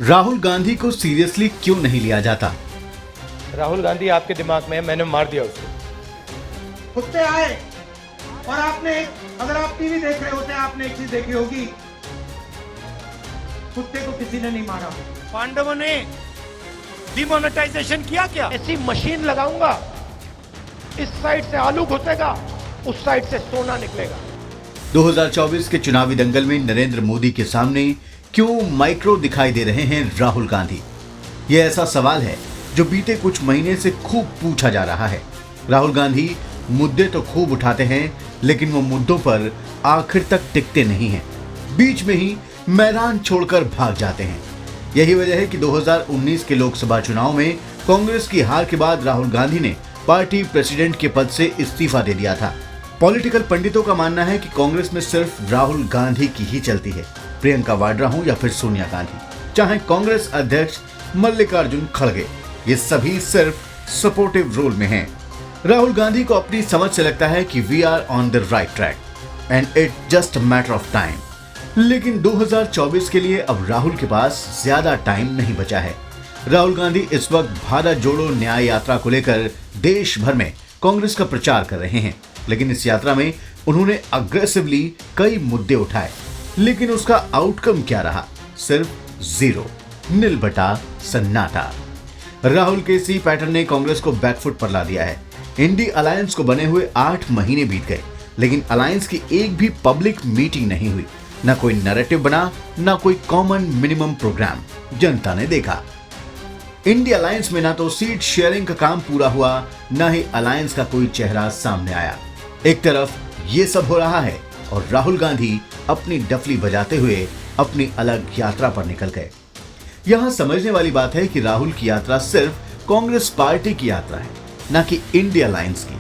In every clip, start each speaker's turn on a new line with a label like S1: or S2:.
S1: राहुल गांधी को सीरियसली क्यों नहीं लिया जाता?
S2: राहुल गांधी आपके दिमाग में है, मैंने मार दिया उसको।
S3: कुत्ते आए और आपने, अगर आप टीवी देख रहे होते आपने एक चीज देखी होगी, कुत्ते को किसी ने नहीं मारा।
S2: पांडवों ने डिमोनेटाइजेशन किया क्या? ऐसी मशीन लगाऊंगा, इस साइड से आलू घुसेगा, उस साइड से सोना निकलेगा।
S1: 2024 के चुनावी दंगल में नरेंद्र मोदी के सामने क्यों माइक्रो दिखाई दे रहे हैं राहुल गांधी? यह ऐसा सवाल है जो बीते कुछ महीने से खूब पूछा जा रहा है। राहुल गांधी मुद्दे तो खूब उठाते हैं, लेकिन वो मुद्दों पर आखिर तक टिकते नहीं हैं। बीच में ही मैदान छोड़कर भाग जाते हैं। यही वजह है कि 2019 के लोकसभा चुनाव में कांग्रेस की हार के बाद राहुल गांधी ने पार्टी प्रेसिडेंट के पद से इस्तीफा दे दिया था। पॉलिटिकल पंडितों का मानना है कि कांग्रेस में सिर्फ राहुल गांधी की ही चलती है। प्रियंका वाड्रा हो या फिर सोनिया गांधी, चाहे कांग्रेस अध्यक्ष मल्लिकार्जुन खड़गे, ये सभी सिर्फ सपोर्टिव रोल में हैं। राहुल गांधी को अपनी समझ से लगता है कि we are on the right track and it just a matter of time. लेकिन 2024 के लिए अब राहुल के पास ज्यादा टाइम नहीं बचा है। राहुल गांधी इस वक्त भारत जोड़ो न्याय यात्रा को लेकर देश भर में कांग्रेस का प्रचार कर रहे हैं, लेकिन इस यात्रा में उन्होंने अग्रेसिवली कई मुद्दे उठाए, लेकिन उसका आउटकम क्या रहा? सिर्फ जीरो, नील बटा सन्नाटा। राहुल के इसी पैटर्न ने कांग्रेस को बैकफुट पर ला दिया है। इंडी अलायंस को बने हुए 8 महीने बीत गए, लेकिन अलायंस की एक भी पब्लिक मीटिंग नहीं हुई, न कोई नैरेटिव बना, न कोई कॉमन मिनिमम प्रोग्राम जनता ने देखा। इंडी अलायंस में ना तो सीट शेयरिंग का काम पूरा हुआ, न ही अलायंस का कोई चेहरा सामने आया। एक तरफ ये सब हो रहा है और राहुल गांधी अपनी डफली बजाते हुए अपनी अलग यात्रा पर निकल गए। यहां समझने वाली बात है कि राहुल की यात्रा सिर्फ कांग्रेस पार्टी की यात्रा है, न कि इंडिया अलायंस की।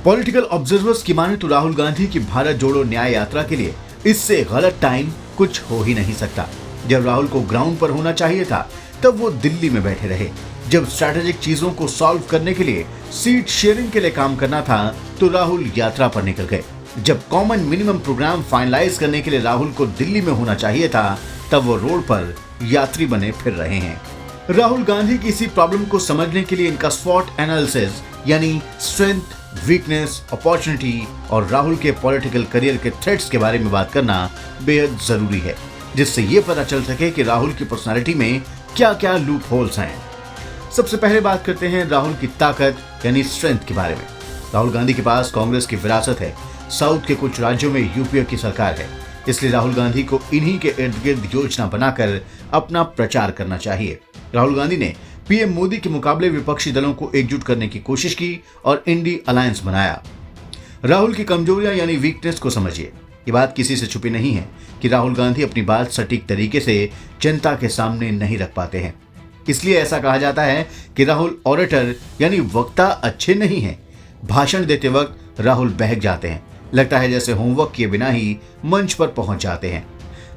S1: पॉलिटिकल ऑब्जर्वर्स की माने तो राहुल गांधी की भारत जोड़ो न्याय यात्रा के लिए इससे गलत टाइम कुछ हो ही नहीं सकता। जब राहुल को ग्राउंड पर होना चाहिए था, तब वो दिल्ली में बैठे रहे। जब स्ट्रैटेजिक चीजों को सॉल्व करने के लिए, सीट शेयरिंग के लिए काम करना था, तो राहुल यात्रा पर निकल गए। जब कॉमन मिनिमम प्रोग्राम फाइनलाइज करने के लिए राहुल को दिल्ली में होना चाहिए था, तब वो रोड पर यात्री बने फिर रहे हैं। राहुल गांधी की इसी प्रॉब्लम को समझने के लिए इनका स्वॉट एनालिसिस यानी स्ट्रेंथ, वीकनेस, अपॉर्चुनिटी और राहुल के पॉलिटिकल करियर के थ्रेट्स के बारे में बात करना बेहद जरूरी है, जिससे ये पता चल सके कि राहुल की पर्सनालिटी में क्या क्या लूप होल्स हैं। सबसे पहले बात करते हैं राहुल की ताकत यानी स्ट्रेंथ के बारे में। राहुल गांधी के पास कांग्रेस की विरासत है। साउथ के कुछ राज्यों में यूपीए की सरकार है, इसलिए राहुल गांधी को इन्हीं के इर्द गिर्द योजना बनाकर अपना प्रचार करना चाहिए। राहुल गांधी ने पीएम मोदी के मुकाबले विपक्षी दलों को एकजुट करने की कोशिश की और इंडी अलायंस बनाया। राहुल की कमजोरियां यानी वीकनेस को समझिए। ये बात किसी से छुपी नहीं है कि राहुल गांधी अपनी बात सटीक तरीके से जनता के सामने नहीं रख पाते हैं। इसलिए ऐसा कहा जाता है कि राहुल ऑरेटर यानी वक्ता अच्छे नहीं हैं। भाषण देते वक्त राहुल बहक जाते हैं, लगता है जैसे होमवर्क किए बिना ही मंच पर पहुंच जाते हैं।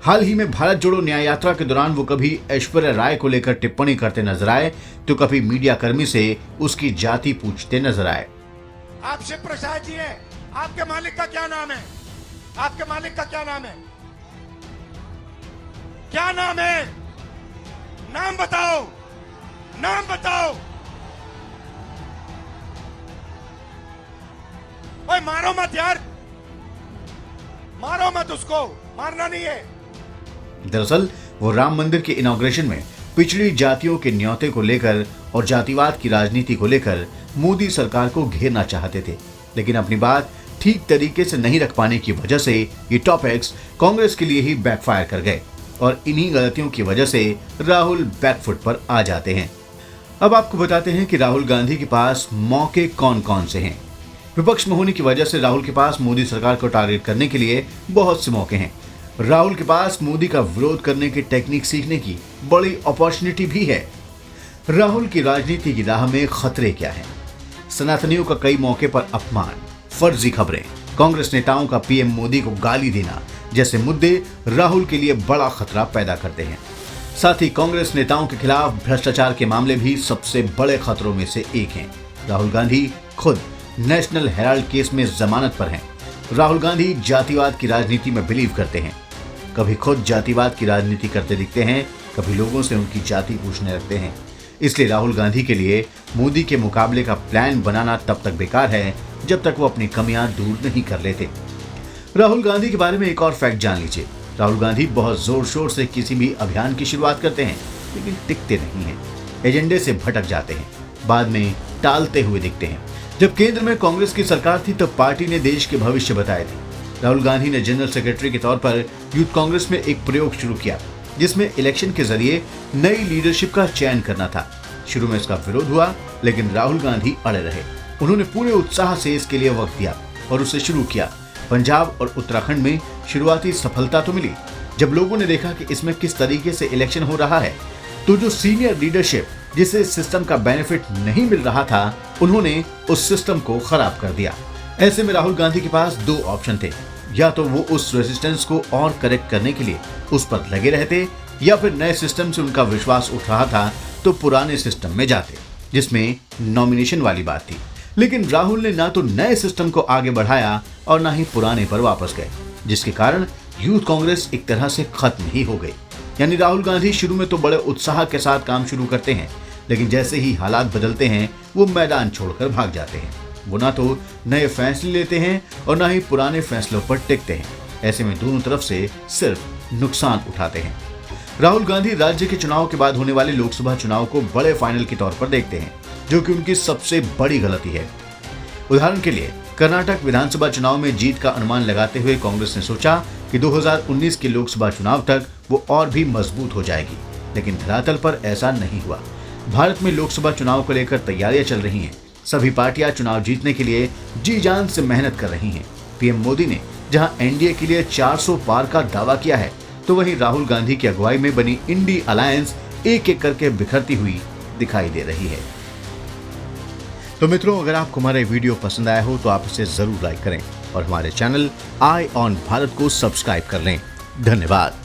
S1: हाल ही में भारत जोड़ो न्याय यात्रा के दौरान वो कभी ऐश्वर्या राय को लेकर टिप्पणी करते नजर आए, तो कभी मीडिया कर्मी से उसकी जाति पूछते नजर आए।
S3: आपसे प्रसाद जी है, आपके मालिक का क्या नाम है? आपके मालिक का क्या नाम है? क्या नाम है? नाम बताओ, नाम बताओ। ओए मारो मत यार, मारो मत उसको, मारना नहीं है।
S1: दरअसल वो राम मंदिर के इनॉग्रेशन में पिछड़ी जातियों के न्योते को लेकर और जातिवाद की राजनीति को लेकर मोदी सरकार को घेरना चाहते थे, लेकिन अपनी बात ठीक तरीके से नहीं रख पाने की वजह से ये टॉपिक्स कांग्रेस के लिए ही बैकफायर कर गए और इन्हीं गलतियों की वजह से राहुल बैकफुट पर आ जाते हैं। अब आपको बताते हैं कि राहुल गांधी के पास मौके कौन कौन से हैं। विपक्ष में होने की वजह से राहुल के पास मोदी सरकार को टारगेट करने के लिए बहुत से मौके हैं। राहुल के पास मोदी का विरोध करने की टेक्निक सीखने की बड़ी अपॉर्चुनिटी भी है। राहुल की राजनीति की राह में खतरे क्या हैं? सनातनियों का कई मौके पर अपमान, फर्जी खबरें, कांग्रेस नेताओं का पीएम मोदी को गाली देना जैसे मुद्दे राहुल के लिए बड़ा खतरा पैदा करते हैं। साथ ही कांग्रेस नेताओं के खिलाफ भ्रष्टाचार के मामले भी सबसे बड़े खतरों में से एक हैं। राहुल गांधी खुद नेशनल हेराल्ड केस में जमानत पर हैं। राहुल गांधी जातिवाद की राजनीति में बिलीव करते हैं। कभी खुद जातिवाद की राजनीति करते दिखते हैं कभी लोगों से उनकी जाति पूछने लगते हैं। इसलिए राहुल गांधी के लिए मोदी के मुकाबले का प्लान बनाना तब तक बेकार है जब तक वो अपनी कमियां दूर नहीं कर लेते। राहुल गांधी के बारे में एक और फैक्ट जान लीजिए। राहुल गांधी बहुत जोर शोर से किसी भी अभियान की शुरुआत करते हैं, लेकिन टिकते नहीं हैं, एजेंडे से भटक जाते हैं, बाद में टालते हुए दिखते हैं। जब केंद्र में कांग्रेस की सरकार थी तब पार्टी ने देश के भविष्य बताए थे। राहुल गांधी ने जनरल सेक्रेटरी के तौर पर यूथ कांग्रेस में एक प्रयोग शुरू किया, जिसमें इलेक्शन के जरिए नई लीडरशिप का चयन करना था। शुरू में इसका विरोध हुआ, लेकिन राहुल गांधी अड़े रहे। उन्होंने पूरे उत्साह से इसके लिए वक्त दिया और उसे शुरू किया। पंजाब और उत्तराखंड में शुरुआती सफलता तो मिली। जब लोगों ने देखा कि इसमें किस तरीके से इलेक्शन हो रहा है, तो जो सीनियर लीडरशिप जिसे इस सिस्टम का बेनिफिट नहीं मिल रहा था, उन्होंने उस सिस्टम को खराब कर दिया। ऐसे में राहुल गांधी के पास दो ऑप्शन थे, या तो वो उस रेजिस्टेंस को और करेक्ट करने के लिए उस पर लगे रहते, या फिर नए सिस्टम से उनका विश्वास उठ रहा था तो पुराने सिस्टम में जाते, जिसमें नॉमिनेशन वाली बात थी। लेकिन राहुल ने ना तो नए सिस्टम को आगे बढ़ाया और ना ही पुराने पर वापस गए, जिसके कारण यूथ कांग्रेस एक तरह से खत्म ही हो गई। यानी राहुल गांधी शुरू में तो बड़े उत्साह के साथ काम शुरू करते हैं, लेकिन जैसे ही हालात बदलते हैं वो मैदान छोड़कर भाग जाते हैं। वो ना तो नए फैसले लेते हैं और ना ही पुराने फैसलों पर टिकते हैं। ऐसे में दोनों तरफ से सिर्फ नुकसान उठाते हैं। राहुल गांधी राज्य के चुनाव के बाद होने वाले लोकसभा चुनाव को बड़े फाइनल के तौर पर देखते हैं, जो कि उनकी सबसे बड़ी गलती है। उदाहरण के लिए कर्नाटक विधानसभा चुनाव में जीत का अनुमान लगाते हुए कांग्रेस ने सोचा कि 2019 के लोकसभा चुनाव तक वो और भी मजबूत हो जाएगी, लेकिन धरातल पर ऐसा नहीं हुआ। भारत में लोकसभा चुनाव को लेकर तैयारियां चल रही हैं। सभी पार्टियां चुनाव जीतने के लिए जी जान से मेहनत कर रही हैं। पीएम मोदी ने जहां एनडीए के लिए 400 पार का दावा किया है, तो वहीं राहुल गांधी की अगुवाई में बनी इंडी अलायंस एक एक करके बिखरती हुई दिखाई दे रही है। तो मित्रों, अगर आपको हमारा वीडियो पसंद आया हो तो आप इसे जरूर लाइक करें और हमारे चैनल आई ऑन भारत को सब्सक्राइब कर लें। धन्यवाद।